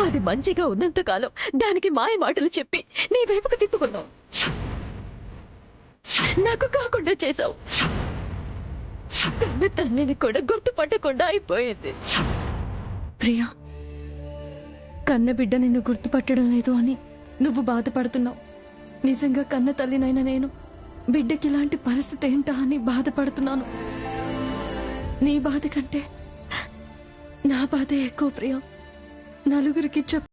అది మంచిగా ఉన్నంతకాలం దానికి మాయ మాటలు చెప్పి నీ వైపుకు తిప్పుకున్నావు. నాకు కాకుండా చేశావు. కన్న తల్లిని కూడా గుర్తుపట్టకుండా అయిపోయింది. ప్రియా, కన్న బిడ్డ నిన్ను గుర్తుపట్టడం లేదు అని నువ్వు బాధపడుతున్నావు. నిజంగా కన్న తల్లినైనా నేను బిడ్డకి ఇలాంటి పరిస్థితి ఏంటా అని బాధపడుతున్నాను. నీ బాధ కంటే నా బాధే ఎక్కువ ప్రియా. నలుగురికి చెప్పు.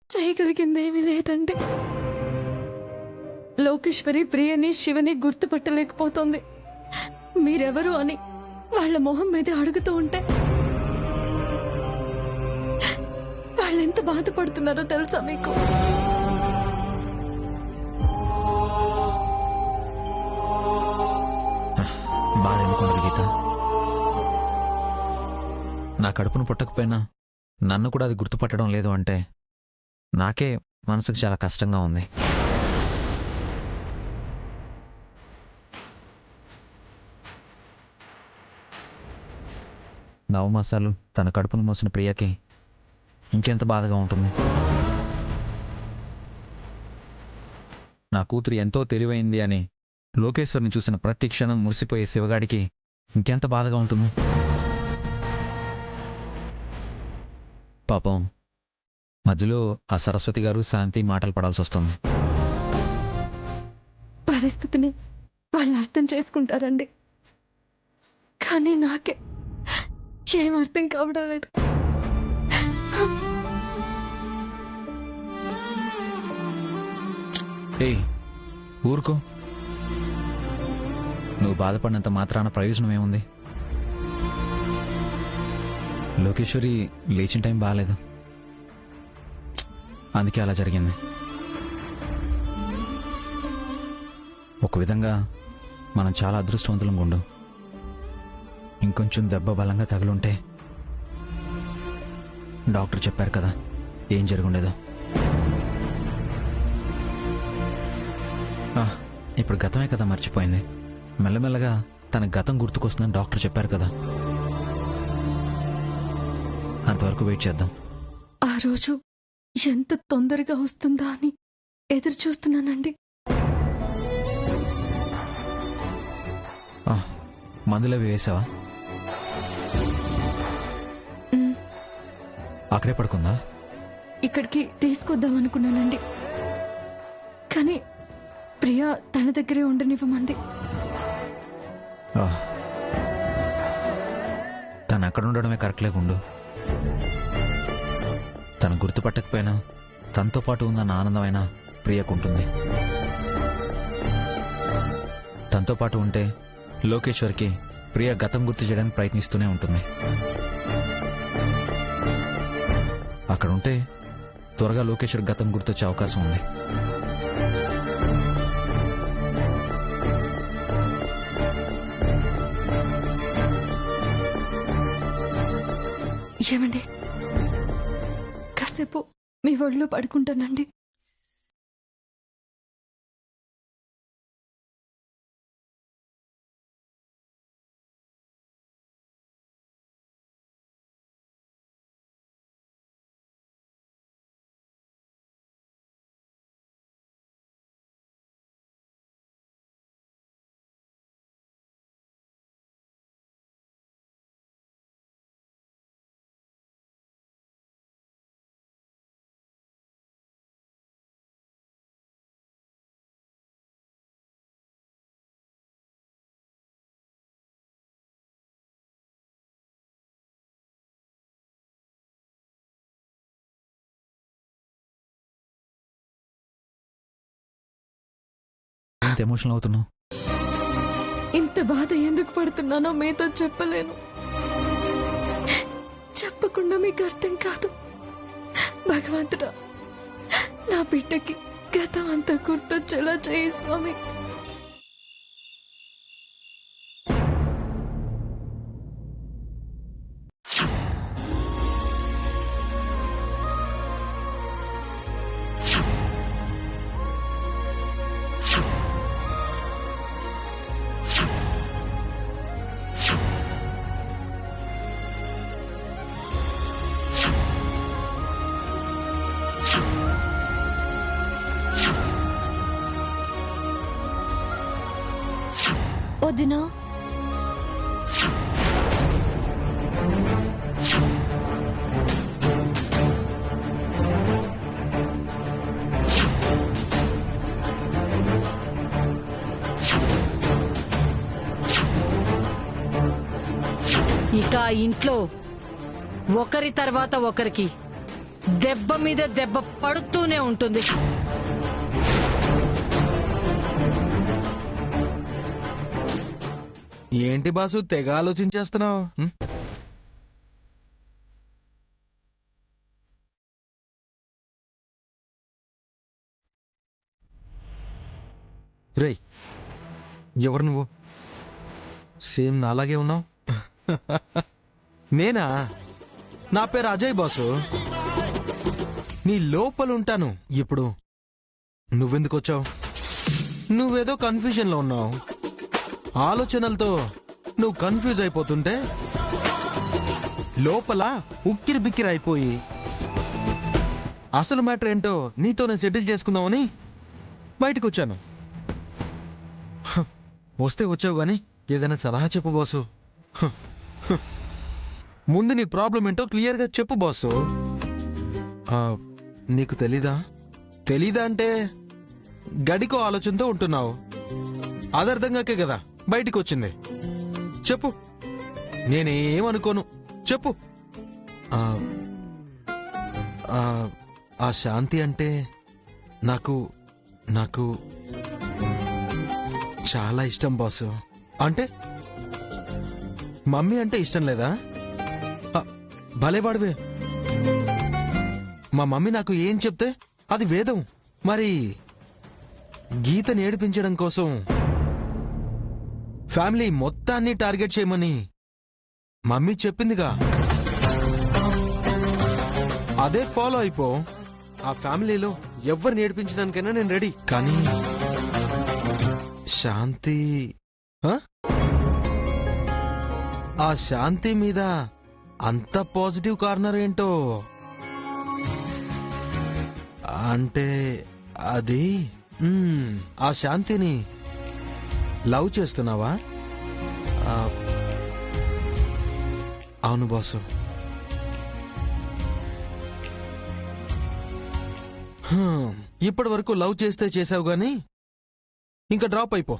చేయగలిగిందేమీ లేదండి. లోకేశ్వరి ప్రియని శివని గుర్తుపట్టలేకపోతుంది. మీరెవరు అని వాళ్ళ మొహం మీద అడుగుతూ ఉంటే వాళ్ళెంత బాధపడుతున్నారో తెలుసా మీకు? బాధ ఎందుకుండదు గీత? నా కడుపును పుట్టకపోయినా నన్ను కూడా అది గుర్తుపట్టడం లేదు అంటే నాకే మనసుకు చాలా కష్టంగా ఉంది. నవమాసాలు తన కడుపును మోసిన ప్రియకి ఇంకెంత బాధగా ఉంటుంది. నా కూతురు ఎంతో తెలివైంది అని లోకేశ్వర్ని చూసిన ప్రతి క్షణం మురిసిపోయే శివగాడికి ఇంకెంత బాధగా ఉంటుంది. పాపం మధ్యలో ఆ సరస్వతి గారు శాంతి మాటలు పడాల్సి వస్తుంది. పరిస్థితిని వాళ్ళు అర్థం చేసుకుంటారండి, కానీ నాకే ఏం అర్థం కావడం లేదు. ఏయ్, ఊరుకో. నువ్వు బాధపడినంత మాత్రాన ప్రయోజనం ఏముంది? లోకేశ్వరి లేచిన టైం బాగాలేదు, అందుకే అలా జరిగింది. ఒక విధంగా మనం చాలా అదృష్టవంతులం గుండు. ఇంకొంచెం దెబ్బ బలంగా తగులుంటే డాక్టర్ చెప్పారు కదా ఏం జరుగుండేదో. ఇప్పుడు గతమే కదా మర్చిపోయింది. మెల్లమెల్లగా తన గతం గుర్తుకొస్తుందని డాక్టర్ చెప్పారు కదా. అంతవరకు వెయిట్ చేద్దాం. ఆ రోజు ఎంత తొందరగా వస్తుందా అని ఎదురు చూస్తున్నానండి. మందులవి వేసావా? అక్కడే పడుకుందా? ఇక్కడికి తీసుకొద్దాం అనుకున్నానండి, కానీ ప్రియా తన దగ్గరే ఉండనివ్వమంది. తను అక్కడ ఉండడమే కరెక్ట్లే గుండు. తను గుర్తుపట్టకపోయినా తనతో పాటు ఉన్న ఆనందమైన ప్రియకుంటుంది. తనతో పాటు ఉంటే లోకేశ్వర్కి ప్రియ గతం గుర్తు చేయడానికి ప్రయత్నిస్తూనే ఉంటుంది. అక్కడ ఉంటే త్వరగా లోకేశ్వర్ గతం గుర్తొచ్చే అవకాశం ఉంది. ఏమండి, కాసేపు మీ ఒళ్ళో పడుకుంటానండి. ఎంత ఎమోషనల్ అవుతున్నావు? ఇంత బాధ ఎందుకు పడుతున్నానో మీతో చెప్పలేను. చెప్పకుండా మీకు అర్థం కాదు. భగవంతుడా, నా బిడ్డకి గతం అంతా గుర్తొచ్చేలా చేయి స్వామి. వదినా, ఇక ఆ ఇంట్లో ఒకరి తర్వాత ఒకరికి దెబ్బ మీద దెబ్బ పడుతూనే ఉంటుంది. ఏంటి బాసు తెగ ఆలోచించేస్తున్నావు? రేయ్, ఎవరు నువ్వు? సేమ్ నాలాగే ఉన్నావు. నేనా? నా పేరు అజయ్ బాసు. నీ లోపలుంటాను. ఇప్పుడు నువ్వెందుకు వచ్చావు? నువ్వేదో కన్ఫ్యూజన్లో ఉన్నావు. ఆలోచనలతో నువ్వు కన్ఫ్యూజ్ అయిపోతుంటే లోపల ఉక్కిరి బిక్కిరి అయిపోయి అసలు మ్యాటర్ ఏంటో నీతోనే సెటిల్ చేసుకుందామని బయటకు వచ్చాను. వస్తే వచ్చావు గాని ఏదైనా సలహా చెప్పు బాసు. ముందు నీ ప్రాబ్లం ఏంటో క్లియర్గా చెప్పు బాసు. నీకు తెలీదా అంటే గడికో ఆలోచనతో ఉంటున్నావు. అదర్థంగాకే కదా బయటికి వచ్చింది. చెప్పు, నేనేమనుకోను. చెప్పు. ఆ శాంతి అంటే నాకు నాకు చాలా ఇష్టం బాసు. అంటే మమ్మీ అంటే ఇష్టం లేదా? భలేవాడివే. మా మమ్మీ నాకు ఏం చెప్తే అది వేదం. మరి గీతని ఏడిపించడం కోసం ఫ్యామిలీ మొత్తాన్ని టార్గెట్ చేయమని మమ్మీ చెప్పిందిగా. అదే ఫాలో అయిపో. ఆ ఫ్యామిలీలో ఎవరిని ఏడిపించడానికైనా నేను రెడీ. కానీ శాంతి, ఆ శాంతి మీద అంత పాజిటివ్ కార్నర్ ఏంటో. అంటే అది ఆ శాంతిని లవ్ చేస్తున్నావా? అవును బాసు. ఇప్పటి వరకు లవ్ చేస్తే చేసావు గాని ఇంకా డ్రాప్ అయిపో.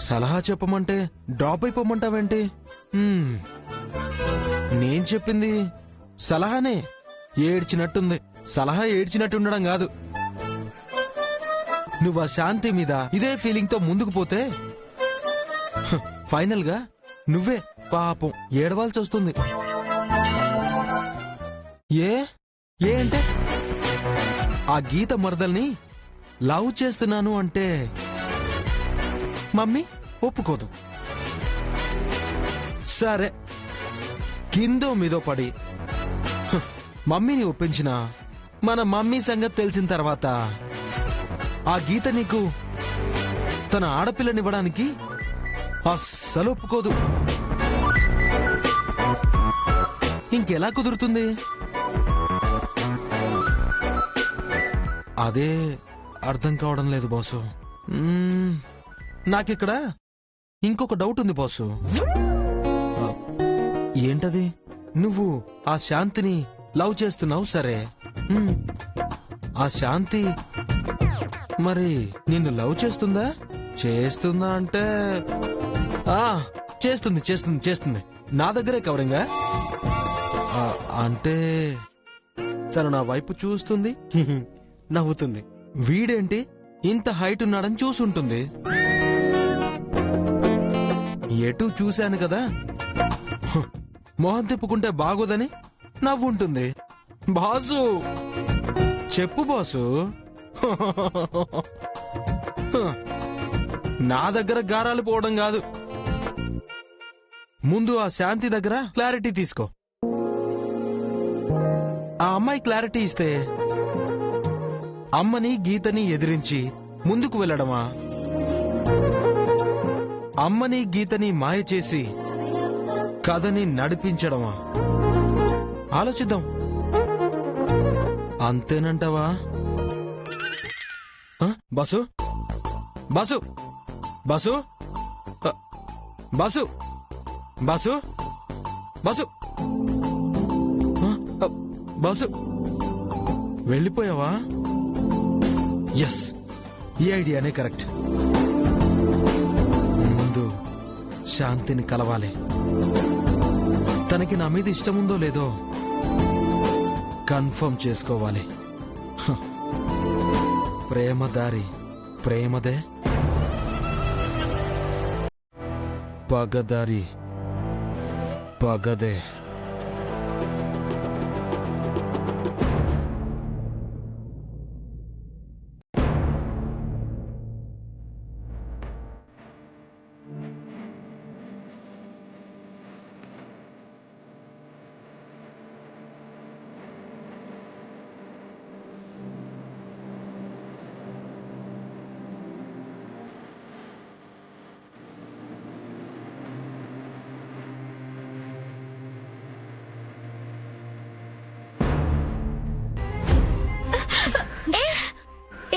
సలహా చెప్పమంటే డ్రాప్ అయిపోమంటావేంటి? నేను చెప్పింది సలహానే. ఏడ్చినట్టుంది. సలహా ఏడ్చినట్టు ఉండడం కాదు. నువ్వు ఆ శాంతి మీద ఇదే ఫీలింగ్ తో ముందుకు పోతే ఫైనల్ గా నువ్వే పాపం ఏడవాల్సి వస్తుంది. ఏ అంటే ఆ గీత మరదల్ని లవ్ చేస్తున్నాను అంటే మమ్మీ ఒప్పుకోదు. సరే, కిందో మీదో పడి మమ్మీని ఒప్పించిన మన మమ్మీ సంగతి తెలిసిన తర్వాత ఆ గీత నీకు తన ఆడపిల్లనివ్వడానికి అస్సలు ఒప్పుకోదు. ఇంకెలా కుదురుతుంది? అదే అర్థం కావడం లేదు బాసు. నాకిక్కడ ఇంకొక డౌట్ ఉంది బాసు. ఏంటది? నువ్వు ఆ శాంతిని లవ్ చేస్తున్నావు సరే. ఆ శాంతి మరి నిన్ను లవ్ చేస్తుందా? చేస్తుందా అంటే చేస్తుంది చేస్తుంది చేస్తుంది. నా దగ్గరే కవరింగా. అంటే తను నా వైపు చూస్తుంది, నవ్వుతుంది. వీడేంటి ఇంత హైట్ ఉన్నాడని చూసుంటుంది. ఎటు చూశాను కదా, మొహం తిప్పుకుంటే బాగోదని నవ్వుంటుంది. బాసు చెప్పు బాసు. నా దగ్గర గారాలు పోవడం కాదు, ముందు ఆ శాంతి దగ్గర క్లారిటీ తీసుకో. ఆ అమ్మాయి క్లారిటీ ఇస్తే అమ్మని గీతని ఎదిరించి ముందుకు వెళ్ళడమా, అమ్మని గీతని మాయ చేసి కథని నడిపించడమా? ఆలోచిద్దాం. అంతేనంటావా? Boss boss boss boss boss boss boss వెళ్ళిపోయావా? ఎస్, ఈ ఐడియానే కరెక్ట్. ముందు శాంతిని కలవాలి. తనకి నా మీద ఇష్టముందో లేదో కన్ఫర్మ్ చేసుకోవాలి. ప్రేమదారి ప్రేమదే, పగదారి పగదే.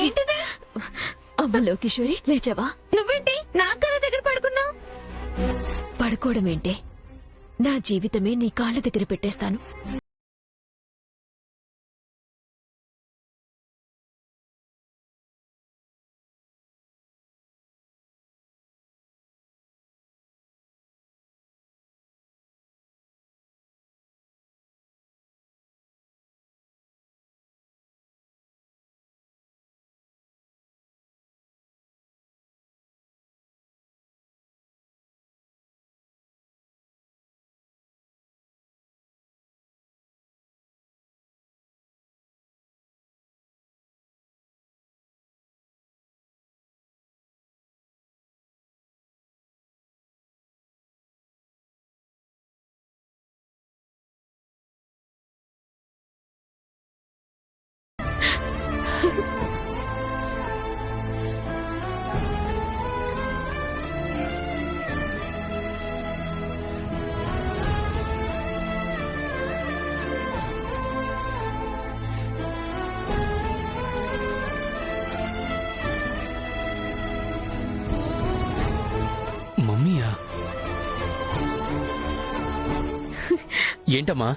ఏంటిది? అమ్మ లోకేశ్వరి, లేచావా? నువ్వేంటి నా కాళ్ళ దగ్గర పడుకున్నావు? పడుకోవడం ఏంటే? నా జీవితమే నీ కాళ్ళ దగ్గర పెట్టేస్తాను. మమ్మీయా? ఏంటమ్మా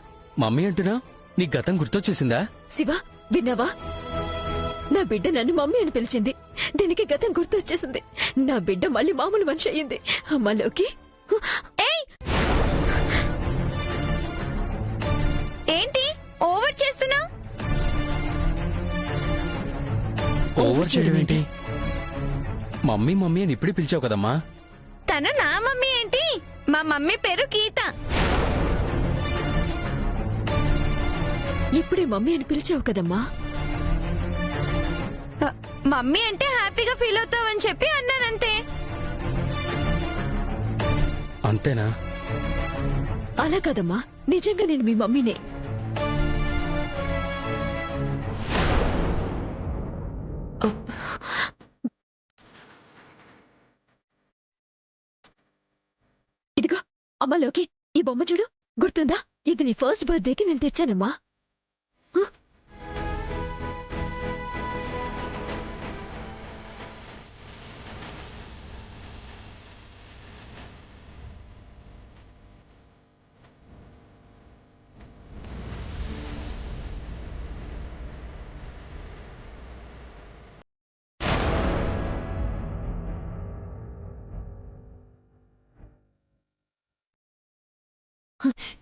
మమ్మీ అంటున్నా? నీ గతం గుర్తొచ్చేసిందా? శివ, విన్నావా? నా బిడ్డ నన్ను మమ్మీ అని పిలిచింది. దీనికి గతం గుర్తొచ్చేసింది. నా బిడ్డ మళ్ళీ మామూలు మనిషి అయ్యింది. అమ్మలోకి ఏంటి ఓవర్ చేస్తున్నావు? ఓవర్ చేయడం ఏంటి? మమ్మీ మమ్మీ అని ఇప్పుడే పిలిచావు కదమ్మా. తన నా మమ్మీ ఏంటి? మా మమ్మీ పేరు గీత. ఇప్పుడే మమ్మీ అని పిలిచావు కదమ్మా. మమ్మీ అంటే హ్యాపీగా ఫీల్ అవుతావని చెప్పి అన్నానంతే. అంతేనా? అలా కదమ్మా, నిజంగా నేను మీ మమ్మీనే. ఇదిగో అమ్మలోకి ఈ బొమ్మ చూడు, గుర్తుందా? ఇది నీ ఫస్ట్ బర్త్డేకి నేను తెచ్చానమ్మా.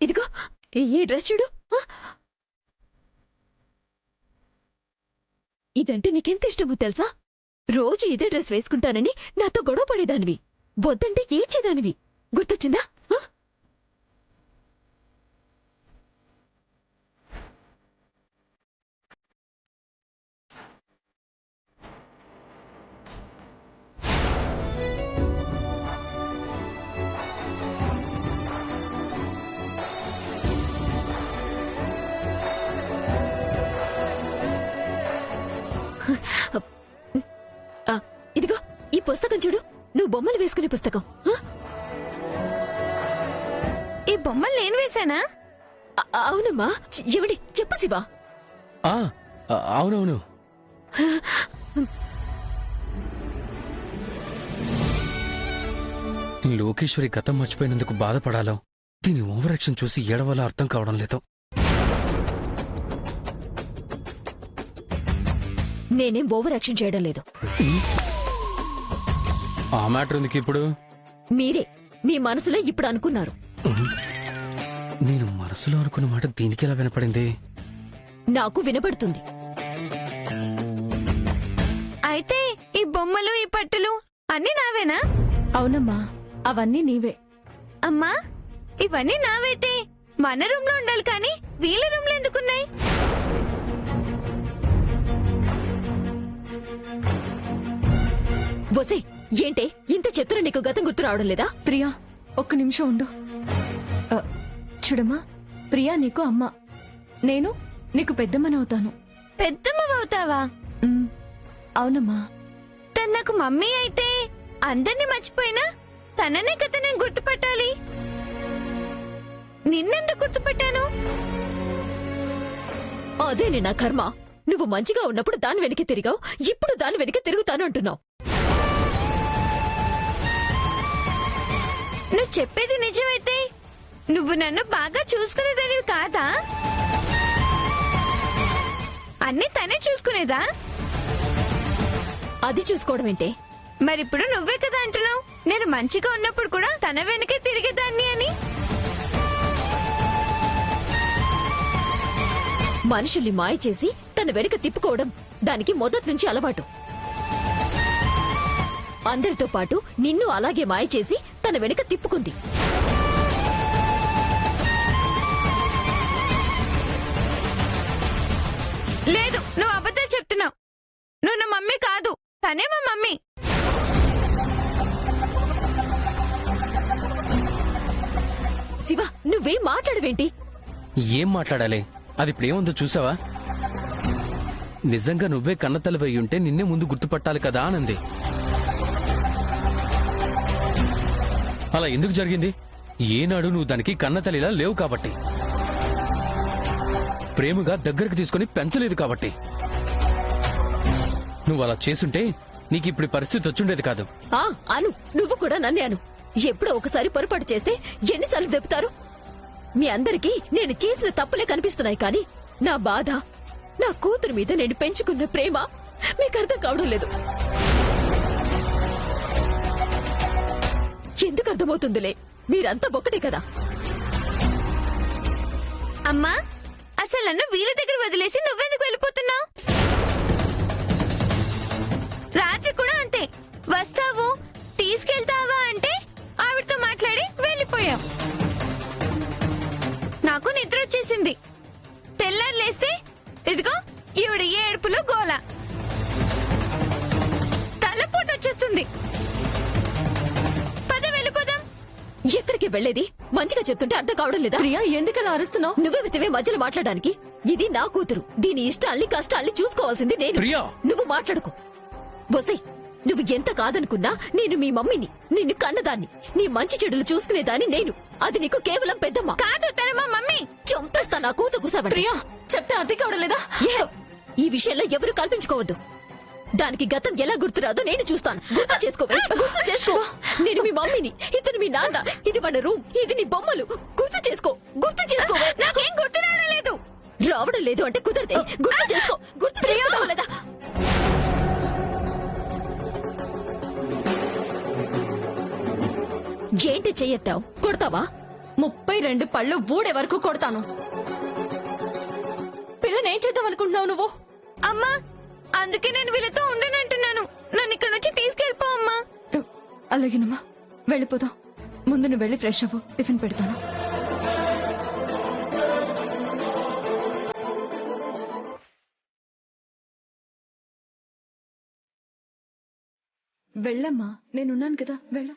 ఇదిగో ఈ డ్రెస్ చూడు. ఇదంటే నీకెంత ఇష్టమో తెలుసా? రోజు ఇదే డ్రెస్ వేసుకుంటానని నాతో గొడవ పడేదానివి, వద్దంటే ఏడ్చేదానివి. గుర్తొచ్చిందా? ఆ? ఇదిగో ఈ పుస్తకం చూడు, నువ్వు బొమ్మలు వేసుకునే పుస్తకం. ఆ? ఈ బొమ్మలు నేను వేశానా? అవునమ్మా. ఎవడి చెప్పు శివ. అవునవును. లోకేశ్వరి గతం మర్చిపోయినందుకు బాధపడాలో, దీని ఓవర్ యాక్షన్ చూసి ఏడవాలో అర్థం కావడం లేదు. నేనేం ఓవర్ యాక్షన్ చేయడం లేదు. ఆ మ్యాటర్ ఎందుకు ఇప్పుడు? మీరే మీ మనసులో ఇప్పుడు అనుకున్నారు. నేను మనసులో అనుకున్న మాట దీనికి ఎలా వినపడింది? నాకు వినపడుతుంది. అయితే ఈ బొమ్మలు ఈ పట్టులు అన్నీ నావేనా? అవునమ్మా, అవన్నీ నీవే. అమ్మా, ఇవన్నీ నావైతే మన రూమ్ లో ఉండాలి, కానీ వీళ్ళ రూమ్ లో ఎందుకున్నాయి? వసే, ఏంటే ఇంత చెప్తున్నా నీకు గతం గుర్తు రావడం లేదా? ప్రియా, ఒక్క నిమిషం ఉండు. చూడమ్మా, ప్రియా నీకు అమ్మ, నేను నీకు పెద్దమ్మనవుతాను. పెద్దమ్మవుతావా? అవునమ్మా. తను నాకు మమ్మీ అయితే అందరినీ మర్చిపోయినా తననే కదా నేను గుర్తుపట్టాలి. నిన్నెందుకు గుర్తుపట్టాను? అదేనే నా కర్మ. నువ్వు మంచిగా ఉన్నప్పుడు దాని వెనక తిరిగావు, ఇప్పుడు దాని వెనక తిరుగుతాను అంటున్నావు. నువ్వు చెప్పేది నిజమైతే నువ్వు నన్ను బాగా చూసుకునేదానివి కాదా? అన్ని తనే చూసుకునేదా? అది చూసుకోవడం ఏంటే? మరిప్పుడు నువ్వే కదా అంటున్నావు నేను మంచిగా ఉన్నప్పుడు కూడా తన వెనకే తిరిగేదాన్ని అని. మనుషుల్ని మాయ చేసి తన వెనుక తిప్పుకోవడం దానికి మొదటి నుంచి అలవాటు. అందరితో పాటు నిన్ను అలాగే మాయ చేసి తన వెనుక తిప్పుకుంది. లేదు, నువ్వు అబద్ధం చెప్తున్నావు. నువ్వు నా మమ్మీ కాదు, తనే మా మమ్మీ. శివ, నువ్వేం మాట్లాడవేంటి? ఏం మాట్లాడాలి? అది ఇప్పుడేముందో చూసావా? నిజంగా నువ్వే కన్నతల్లి ఉంటే నిన్నే ముందు గుర్తుపట్టాలి కదా అనంది. అలా ఎందుకు జరిగింది? ఏనాడు నువ్వు దానికి కన్నతల్లిలా లేవు కాబట్టి, ప్రేమగా దగ్గరకు తీసుకుని పెంచలేదు కాబట్టి. నువ్వు అలా చేసుంటే నీకు ఇప్పుడు పరిస్థితి వచ్చుండేది కాదు. అను, నువ్వు కూడా నన్నే అను. ఎప్పుడో ఒకసారి పొరపాటు చేస్తే ఎన్నిసార్లు దెప్పుతారు? మీ అందరికీ నేను చేసిన తప్పులే కనిపిస్తున్నాయి, కానీ నా బాధ, నా కూతురు మీద నేను పెంచుకున్న ప్రేమ మీకు అర్థం కావడం లేదు. ఎందుకు అర్థమవుతుందిలే, మీరంతా ఒక్కటే కదా. అమ్మా, అసలు నన్ను వీళ్ళ దగ్గర వదిలేసి నువ్వెందుకు వెళ్ళిపోతున్నావు? రాత్రి కూడా అంతే, వస్తావు తీసుకెళ్తావా అంటే ఆవిడతో మాట్లాడి వెళ్ళిపోయావు. నాకు నిద్ర వచ్చేసింది. తెల్లారు లేస్తే ఇదిగో ఈవిడ ఏడుపులో గోల, తలపోటు వచ్చేస్తుంది. పద వెళ్ళిపోదాం. ఎక్కడికి వెళ్లేది? మంచిగా చెప్తుంటే అర్థం కావడం లేదా? ప్రియా, ఎందుకలా అరుస్తున్నావు? నువ్వెవరితేవే మధ్యలో మాట్లాడడానికి? ఇది నా కూతురు, దీని ఇష్టాల్ని కష్టాల్ని చూసుకోవాల్సింది నేను. ప్రియా, నువ్వు మాట్లాడుకో. బొసై, నువ్వు ఎంత కాదనుకున్నా నేను మీ మమ్మీని, నిన్ను కన్నదాన్ని, నీ మంచి చెడులు చూసుకునేదాన్ని నేను. అది నీకు కేవలం పెద్దమ్మ కాదు, తన మా మమ్మీ. చంపేస్తా నా కూతురు కూసావండి. ప్రియా, చెప్తే అర్థం కావడం లేదా? ఈ విషయంలో ఎవరు కల్పించుకోవద్దు. దానికి గతం ఎలా గుర్తురాదో నేను చూస్తాను. గుర్తు చేసుకోవే, గుర్తు చేసుకో. నేను మీ మమ్మీని, ఇతను మీ నాన్న, ఇది మన రూమ్, ఇది నీ బొమ్మలు. గుర్తు చేసుకో, గుర్తు చేసుకోవే. నాకేం గుర్తు రావడం లేదు. రావడం లేదు అంటే కుదరదే. గుర్తు చేసుకో, గుర్తు చేసుకోవడం లేదా? ఏంటి చెయ్యెత్తావు? కొడతావా? 32 పళ్ళు ఊడే వరకు కొడతాను. పిల్లని ఏం చేద్దాం అనుకుంటున్నావు నువ్వు? అమ్మా, అందుకే నేను వీళ్ళతో ఉండనంటున్నాను. నన్ను ఇక్కడ నుంచి తీసుకెళ్ళిపో అమ్మా. అలాగేనమ్మా, వెళ్ళిపోదాం. ముందు నువ్వు వెళ్ళి ఫ్రెష్ అవ్వు, టిఫిన్ పెడతాను. వెళ్ళమ్మా, నేనున్నాను కదా, వెళ్ళు.